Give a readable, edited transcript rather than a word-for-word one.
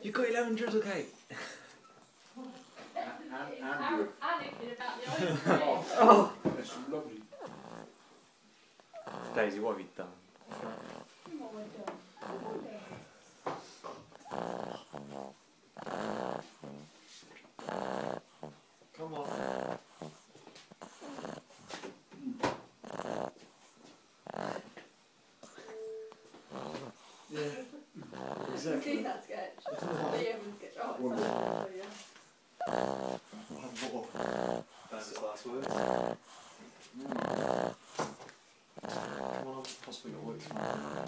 You got your lemon drizzle cake. Andrew. Panicking about the ice cream. Oh. That's lovely. Daisy, what have you done? What have I done? Come on. Yeah. Have you Exactly. seen that sketch? The Yemen sketch. Oh, it's so good, yeah. One more. That's his last words. Come on, possibly got work tomorrow.